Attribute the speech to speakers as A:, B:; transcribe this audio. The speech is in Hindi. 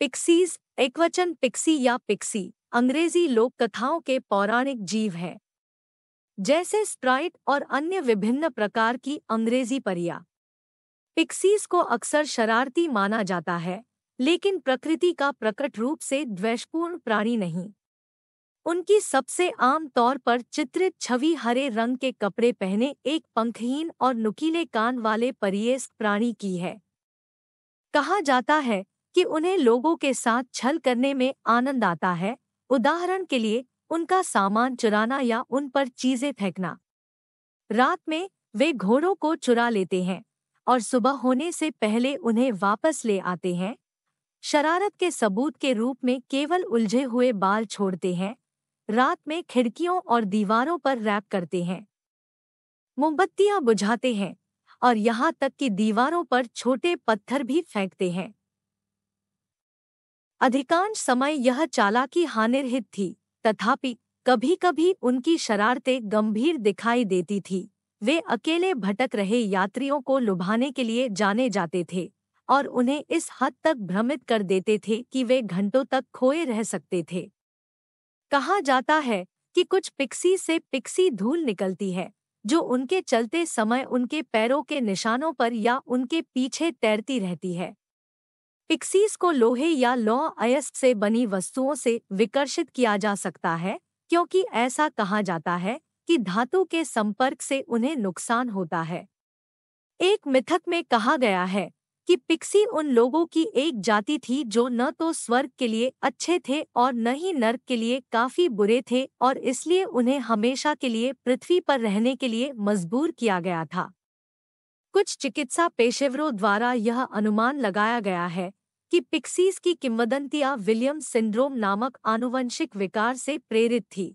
A: पिक्सीज, एकवचन पिक्सी या पिक्सी, अंग्रेजी लोक कथाओं के पौराणिक जीव हैं, जैसे स्प्राइट और अन्य विभिन्न प्रकार की अंग्रेजी परियां। पिक्सीज को अक्सर शरारती माना जाता है, लेकिन प्रकृति का प्रकट रूप से द्वेषपूर्ण प्राणी नहीं। उनकी सबसे आम तौर पर चित्रित छवि हरे रंग के कपड़े पहने एक पंखहीन और नुकीले कान वाले परियेस्क प्राणी की है। कहा जाता है कि उन्हें लोगों के साथ छल करने में आनंद आता है, उदाहरण के लिए उनका सामान चुराना या उन पर चीजें फेंकना। रात में वे घोड़ों को चुरा लेते हैं और सुबह होने से पहले उन्हें वापस ले आते हैं। शरारत के सबूत के रूप में केवल उलझे हुए बाल छोड़ते हैं। रात में खिड़कियों और दीवारों पर रैप करते हैं, मोमबत्तियां बुझाते हैं और यहाँ तक कि दीवारों पर छोटे पत्थर भी फेंकते हैं। अधिकांश समय यह चालाकी हानिरहित थी, तथापि कभी-कभी उनकी शरारतें गंभीर दिखाई देती थी। वे अकेले भटक रहे यात्रियों को लुभाने के लिए जाने जाते थे और उन्हें इस हद तक भ्रमित कर देते थे कि वे घंटों तक खोए रह सकते थे। कहा जाता है कि कुछ पिक्सी से पिक्सी धूल निकलती है, जो उनके चलते समय उनके पैरों के निशानों पर या उनके पीछे तैरती रहती है। पिक्सीज को लोहे या लौह अयस्क से बनी वस्तुओं से विकर्षित किया जा सकता है, क्योंकि ऐसा कहा जाता है कि धातु के संपर्क से उन्हें नुकसान होता है। एक मिथक में कहा गया है कि पिक्सी उन लोगों की एक जाति थी जो न तो स्वर्ग के लिए अच्छे थे और न ही नर्क के लिए काफी बुरे थे, और इसलिए उन्हें हमेशा के लिए पृथ्वी पर रहने के लिए मजबूर किया गया था। कुछ चिकित्सा पेशेवरों द्वारा यह अनुमान लगाया गया है कि पिक्सीज की किंवदंतियां विलियम्स सिंड्रोम नामक आनुवंशिक विकार से प्रेरित थी।